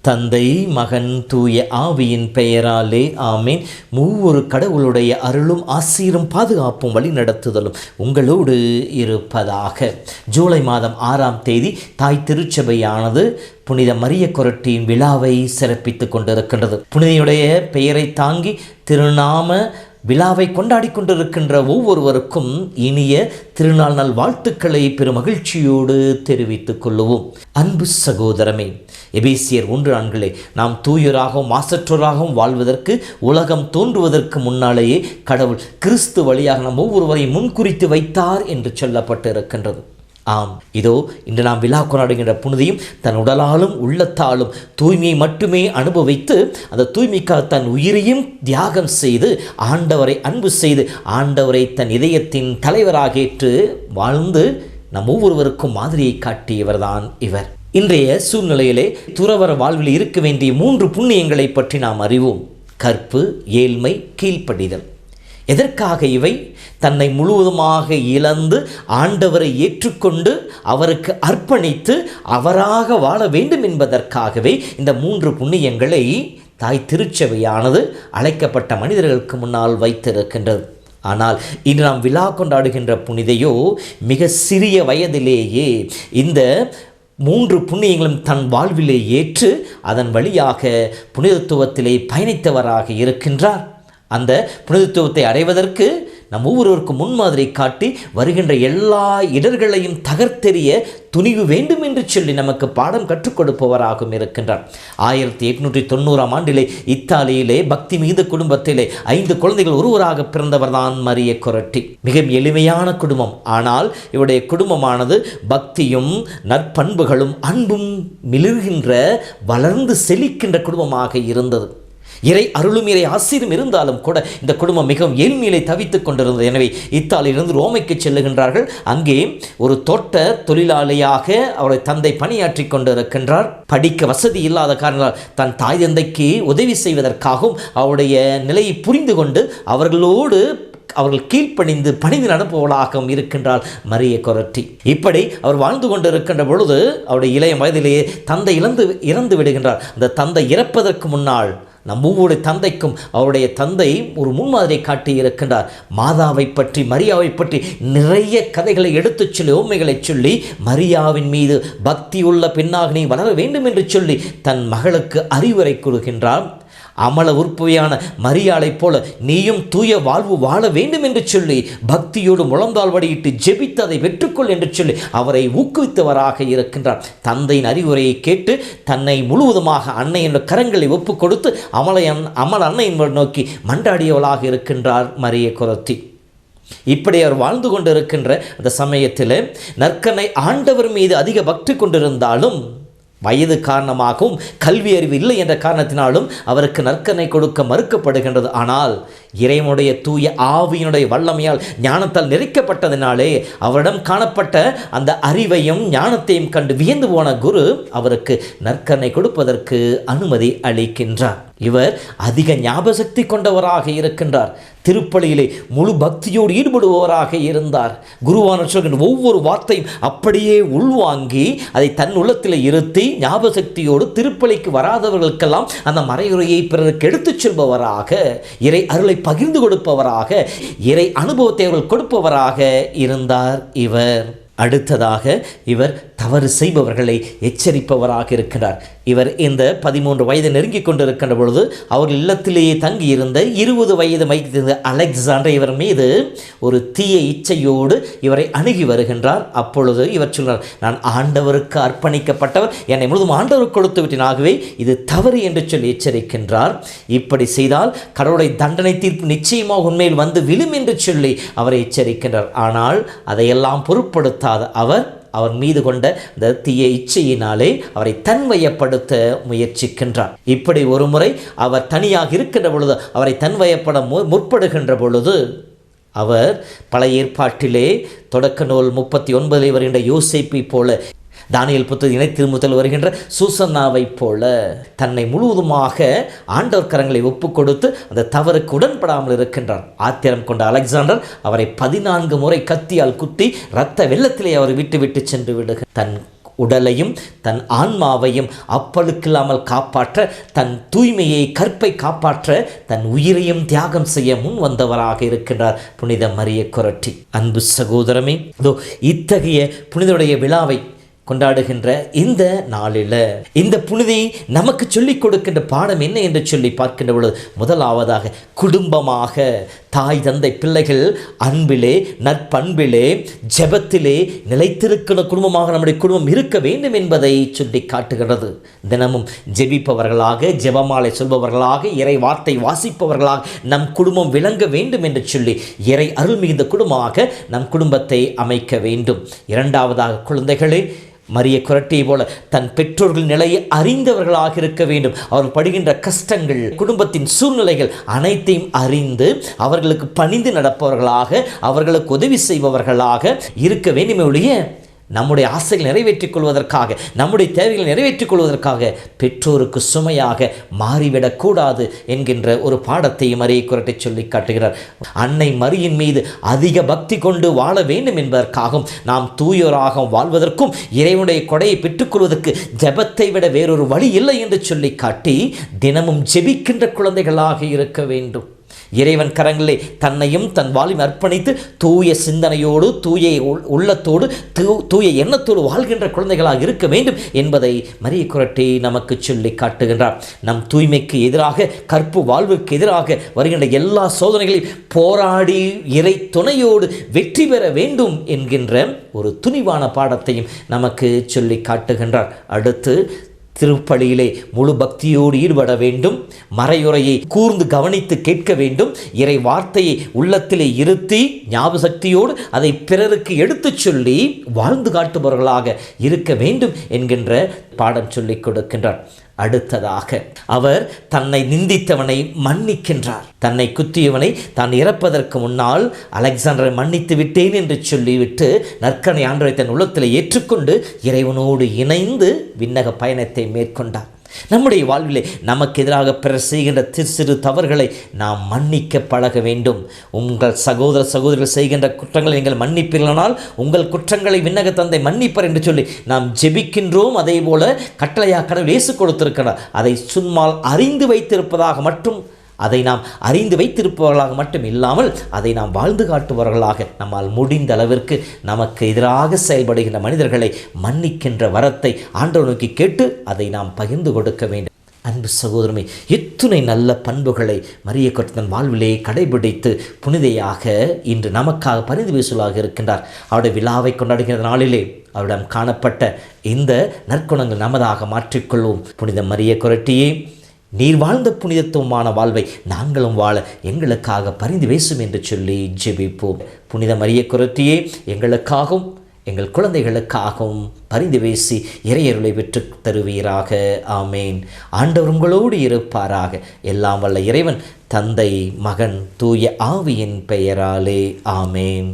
தந்தை, மகன், தூய ஆவியின் பெயராலே ஆமேன். மூவொரு கடவுளுடைய அருளும் ஆசீரும் பாதுகாப்பும் வழி நடத்துதலும் உங்களோடு இருப்பதாக. ஜூலை மாதம் 6ஆம் தேதி தாய் திருச்சபையானது புனித மரிய கொரட்டியின் விழாவை சிறப்பித்துக் கொண்டிருக்கின்றது. புனிதையுடைய பெயரை தாங்கி திருநாம விழாவை கொண்டாடி கொண்டிருக்கின்ற ஒவ்வொருவருக்கும் இனிய திருநாள் நல் வாழ்த்துக்களை பெரும் மகிழ்ச்சியோடு தெரிவித்துக் கொள்ளுவோம். அன்பு சகோதரமே, எபேசியர் 1:4 நாம் தூயராகவும் மாசற்றோராகவும் வாழ்வதற்கு உலகம் தோன்றுவதற்கு முன்னாலேயே கடவுள் கிறிஸ்து வழியாக நம் ஒவ்வொருவரையும் முன்குறித்து வைத்தார் என்று சொல்லப்பட்டு இருக்கின்றது. ஆம், இதோ இன்று நாம் விழா கொண்டாடுகின்ற புனிதையும் தன் உடலாலும் உள்ளத்தாலும் தூய்மையை மட்டுமே அனுபவித்து அந்த தூய்மைக்காக தன் உயிரையும் தியாகம் செய்து ஆண்டவரை அன்பு செய்து ஆண்டவரை தன் இதயத்தின் தலைவராக ஏற்று வாழ்ந்து நம் ஒவ்வொருவருக்கும் மாதிரியை காட்டியவர்தான் இவர். இன்றைய சூழ்நிலையிலே துறவற வாழ்வில் இருக்க வேண்டிய 3 புண்ணியங்களை பற்றி நாம் அறிவோம். கற்பு, ஏழ்மை, கீழ்ப்படிதல். எதற்காக இவை? தன்னை முழுவதுமாக இழந்து ஆண்டவரை ஏற்றுக்கொண்டு அவருக்கு அர்ப்பணித்து அவராக வாழ வேண்டும் என்பதற்காகவே இந்த 3 புண்ணியங்களை தாய் திருச்சபையானது அழைக்கப்பட்ட மனிதர்களுக்கு முன்னால் வைத்திருக்கின்றது. ஆனால் இன்று நாம் விழா கொண்டாடுகின்ற புனிதையோ மிக சிறிய வயதிலேயே இந்த 3 புண்ணியங்களும் தன் வாழ்விலே ஏற்று அதன் வழியாக புனிதத்துவத்திலே பயணித்தவராக இருக்கின்றார். அந்த புனிதத்துவத்தை அடைவதற்கு நம் ஒவ்வொருவருக்கும் முன்மாதிரி காட்டி வருகின்ற எல்லா இடர்களையும் தகர்த்தெறிய துணிவு வேண்டும் என்று சொல்லி நமக்கு பாடம் கற்றுக் கொடுப்பவராகவும் இருக்கின்றார். 1890ஆம் ஆண்டிலே இத்தாலியிலே பக்தி மீது குடும்பத்திலே 5 குழந்தைகள் ஒருவராக பிறந்தவர் தான் மரிய கொரட்டி. மிக எளிமையான குடும்பம். ஆனால் இவருடைய குடும்பமானது பக்தியும் நற்பண்புகளும் அன்பும் மிளிர்கின்ற வளர்ந்து செழிக்கின்ற குடும்பமாக இருந்தது. இறை அருளும் இறை ஆசீரும் இருந்தாலும் கூட இந்த குடும்பம் மிகவும் ஏழ்மையிலே தவித்துக் கொண்டிருந்தது. எனவே இத்தாலியிலிருந்து ரோமைக்கு செல்லுகின்றார்கள். அங்கே ஒரு தோட்ட தொழிலாளியாக அவருடைய தந்தை பணியாற்றி கொண்டிருக்கின்றார். படிக்க வசதி இல்லாத காரணத்தால் தன் தாய் தந்தைக்கு உதவி செய்வதற்காகவும் அவருடைய நிலையை புரிந்து கொண்டு அவர்கள் கீழ்ப்பணிந்து பணிந்து நடப்பவளாகவும் இருக்கின்றாள் மரிய கொரட்டி. இப்படி அவர் வாழ்ந்து கொண்டிருக்கின்ற பொழுது அவருடைய இளைய வயதிலேயே தந்தை இறந்து விடுகின்றார். அந்த தந்தை இறப்பதற்கு முன்னால் நம் ஒவ்வொரு தந்தைக்கும் அவருடைய தந்தை ஒரு முன்மாதிரியை காட்டி இருக்கின்றார். மாதாவை பற்றி, மரியாவை பற்றி நிறைய கதைகளை எடுத்துச் சொல்லி, உண்மைகளை சொல்லி மரியாவின் மீது பக்தியுள்ள பெண்ணாக நீ வளர வேண்டும் என்று சொல்லி தன் மகளுக்கு அறிவுரை கூறுகின்றார். அமல உற்பவியான மரியாளை போல நீயும் தூய வாழ்வு வாழ வேண்டும் என்று சொல்லி பக்தியோடு முழந்தால் வடியிட்டு ஜெபித்து அதை வெற்றுக்கொள் என்று சொல்லி அவரை ஊக்குவித்தவராக இருக்கின்றார். தந்தையின் அறிவுரையை கேட்டு தன்னை முழுவதுமாக அன்னையின் கரங்களை ஒப்பு கொடுத்து அமல அன்னையின் நோக்கி மன்றாடியவளாக இருக்கின்றார் மரிய கொரட்டி. இப்படி அவர் வாழ்ந்து கொண்டிருக்கின்ற அந்த சமயத்தில் நற்கனை ஆண்டவர் மீது அதிக பக்தி கொண்டிருந்தாலும் வயது காரணமாகவும் கல்வி அறிவு இல்லை என்ற காரணத்தினாலும் அவருக்கு நற்கனை கொடுக்க மறுக்கப்படுகின்றது. ஆனால் இறைவனுடைய தூய ஆவியினுடைய வல்லமையால் ஞானத்தால் நிறைக்கப்பட்டதினாலே அவரிடம் காணப்பட்ட அந்த அறிவையும் ஞானத்தையும் கண்டு வியந்து போன குரு அவருக்கு நற்கனை கொடுப்பதற்கு அனுமதி அளிக்கின்றார். இவர் அதிக ஞாபகசக்தி கொண்டவராக இருக்கின்றார். திருப்பலியிலே முழு பக்தியோடு ஈடுபடுபவராக இருந்தார். குருவான சொல்கின்ற ஒவ்வொரு வார்த்தையும் அப்படியே உள்வாங்கி அதை தன் உள்ளத்தில் இருத்தி ஞாபகசக்தியோடு திருப்பலிக்கு வராதவர்களுக்கெல்லாம் அந்த மறையுரையை பிறருக்கு எடுத்துச் செல்பவராக, இறை அருளை பகிர்ந்து கொடுப்பவராக, இறை அனுபவத்தை அவர்கள் கொடுப்பவராக இருந்தார் இவர். அடுத்ததாக இவர் தவறு செய்பவர்களை எச்சரிப்பவராக இருக்கிறார். இவர் இந்த 13 வயது நெருங்கி கொண்டிருக்கின்ற பொழுது அவர்கள் இல்லத்திலேயே தங்கியிருந்த 20 வயது வைத்திருந்த அலெக்சாண்டர் இவர் மீது ஒரு தீய இச்சையோடு இவரை அணுகி வருகின்றார். அப்பொழுது இவர் சொல்கிறார், நான் ஆண்டவருக்கு அர்ப்பணிக்கப்பட்டவர், என்னை முழுதும் ஆண்டவருக்கு கொடுத்து விட்டேன், ஆகவே இது தவறு என்று சொல்லி எச்சரிக்கின்றார். இப்படி செய்தால் கடவுளுடைய தண்டனை தீர்ப்பு நிச்சயமாக உண்மையில் வந்து விழும் என்று சொல்லி அவரை எச்சரிக்கின்றார். ஆனால் அதையெல்லாம் பொருட்படுத்தாத அவர் மீது கொண்ட இந்த தீய இச்சையினாலே அவரை தன்வயப்படுத்த முயற்சிக்கின்றார். இப்படி ஒரு முறை அவர் தனியாக இருக்கின்ற பொழுது அவரை தன்வயப்பட முற்படுகின்ற பொழுது அவர் பழைய ஏற்பாட்டிலே தொடக்க நூல் 39 வருகின்ற யோசேப்பை போல, தானியேல் புத்தகத்தினை திருமுதல் வருகின்ற சூசன்னாவை போல தன்னை முழுவதுமாக ஆண்டவர் கரங்களை ஒப்பு கொடுத்து அந்த தவறுக்கு உடன்படாமல் இருக்கின்றார். ஆத்திரம் கொண்ட அலெக்சாண்டர் அவரை 14 முறை கத்தியால் குத்தி இரத்த வெள்ளத்திலே அவர் விட்டு சென்று விடுகிறார். தன் உடலையும் தன் ஆன்மாவையும் அப்பழுக்கில்லாமல் காப்பாற்ற, தன் தூய்மையை கற்பை காப்பாற்ற தன் உயிரையும் தியாகம் செய்ய முன் வந்தவராக இருக்கின்றார் புனித மரிய கொரட்டி. அன்பு சகோதரமே, இத்தகைய புனிதருடைய விழாவை கொண்டாடுகின்ற இந்த நாளில் இந்த புனிதை நமக்கு சொல்லிக் கொடுக்கின்ற பாடம் என்ன என்று சொல்லி பார்க்கின்ற பொழுது, முதலாவதாக குடும்பமாக தாய் தந்தை பிள்ளைகள் அன்பிலே நற்பண்பிலே ஜெபத்திலே நிலைத்திருக்கிற குடும்பமாக நம்முடைய குடும்பம் இருக்க வேண்டும் என்பதை சொல்லி காட்டுகிறது. தினமும் ஜெபிப்பவர்களாக, ஜெபமாலை சொல்பவர்களாக, இறை வார்த்தை வாசிப்பவர்களாக நம் குடும்பம் விளங்க வேண்டும் என்று சொல்லி இறை அருள் மிகுந்த குடும்பமாக நம் குடும்பத்தை அமைக்க வேண்டும். இரண்டாவதாக, குழந்தைகளே மரிய கொரட்டியை போல தன் பெற்றோர்கள் நிலையை அறிந்தவர்களாக இருக்க வேண்டும். அவர்கள் படுகின்ற கஷ்டங்கள், குடும்பத்தின் சூழ்நிலைகள் அனைத்தையும் அறிந்து அவர்களுக்கு பணிந்து நடப்பவர்களாக, அவர்களுக்கு உதவி செய்பவர்களாக இருக்க வேண்டுமே ஒழிய நம்முடைய ஆசைகளை நிறைவேற்றிக் கொள்வதற்காக, நம்முடைய தேவைகளை நிறைவேற்றிக் கொள்வதற்காக பெற்றோருக்கு சுமையாக மாறிவிடக்கூடாது என்கின்ற ஒரு பாடத்தை மரியை கொரட்டை சொல்லி காட்டுகிறார். அன்னை மரியின் மீது அதிக பக்தி கொண்டு வாழ வேண்டும் என்பதற்காகவும், நாம் தூயோராக வாழ்வதற்கும், இறைவனுடைய கொடையை பெற்றுக்கொள்வதற்கு ஜெபத்தை விட வேறொரு வழி இல்லை என்று சொல்லி காட்டி தினமும் ஜெபிக்கின்ற குழந்தைகளாக இருக்க வேண்டும். இறைவன் கரங்களிலே தன்னையும் தன் வாழ்வையும் அர்ப்பணித்து தூய சிந்தனையோடு, தூய உள்ளத்தோடு, தூய எண்ணத்தோடு வாழ்கின்ற குழந்தைகளாக இருக்க வேண்டும் என்பதை மரிய கொரட்டி நமக்கு சொல்லி காட்டுகின்றார். நம் தூய்மைக்கு எதிராக, கற்பு வாழ்வுக்கு எதிராக வருகின்ற எல்லா சோதனைகளையும் போராடி இறை துணையோடு வெற்றி பெற வேண்டும் என்கின்ற ஒரு துணிவான பாடத்தையும் நமக்கு சொல்லி காட்டுகின்றார். அடுத்து, திருப்பலியிலே முழு பக்தியோடு ஈடுபட வேண்டும். மறையுறையை கூர்ந்து கவனித்து கேட்க வேண்டும். இறை வார்த்தையை உள்ளத்திலே இருத்தி ஞாபக சக்தியோடு அதை பிறருக்கு எடுத்துச் சொல்லி வாழ்ந்து காட்டுபவர்களாக இருக்க வேண்டும் என்கின்ற பாடம் சொல்லிக் கொடுக்கின்றார். அடுத்ததாக, அவர் தன்னை நிந்தித்தவனை மன்னிக்கின்றார். தன்னை குத்தியவனை தான் இறப்பதற்கு முன்னால் அலெக்சாண்டரை மன்னித்து விட்டேன் என்று சொல்லிவிட்டு நற்கனை ஆண்டவரை தன் உள்ளத்தில் ஏற்றுக்கொண்டு இறைவனோடு இணைந்து விண்ணக பயணத்தை மேற்கொண்டார். நம்முடைய வாழ்விலே நமக்கு எதிராக பிறர் செய்கின்ற சிறு தவறுகளை நாம் மன்னிக்க பழக வேண்டும். உங்கள் சகோதர சகோதரிகள் செய்கின்ற குற்றங்களை நீங்கள் மன்னிப்பீர்களானால் உங்கள் குற்றங்களை விண்ணக தந்தை மன்னிப்பர் என்று சொல்லி நாம் ஜெபிக்கின்றோம். அதே போல கட்டளையாக கடவுள் இயேசு கொடுத்திருக்கிறார். அதை சும்மா அறிந்து வைத்திருப்பதாக மட்டும், அதை நாம் அறிந்து வைத்திருப்பவர்களாக மட்டும் இல்லாமல் அதை நாம் வாழ்ந்து காட்டுபவர்களாக, நம்மால் முடிந்த அளவிற்கு நமக்கு எதிராக செயல்படுகின்ற மனிதர்களை மன்னிக்கின்ற வரத்தை ஆண்டவர் நோக்கி கேட்டு அதை நாம் பகிர்ந்து கொடுக்க வேண்டும். அன்பு சகோதரமே, எத்துணை நல்ல பண்புகளை மரிய கொரட்டி தன் வாழ்விலே கடைபிடித்து புனிதையாக இன்று நமக்காக பரிந்து பேசுவதாக இருக்கின்றார். அவருடைய விழாவை கொண்டாடுகிற நாளிலே அவரிடம் காணப்பட்ட இந்த நற்குணங்கள் நமதாக மாற்றிக்கொள்வோம். புனித மரிய கொரட்டியே, நீர் வாழ்ந்த புனிதத்துவமான வாழ்வை நாங்களும் வாழ எங்களுக்காக பரிந்து பேசும் என்று சொல்லி ஜெபிப்போம். புனித மரிய கொரட்டியே, எங்களுக்காகவும் எங்கள் குழந்தைகளுக்காகவும் பரிந்து பேசி இறையருளை பெற்று தருவீராக. ஆமேன். ஆண்டவர் உங்களோடு இருப்பாராக. எல்லாம் வல்ல இறைவன், தந்தை, மகன், தூய ஆவியின் பெயராலே. ஆமேன்.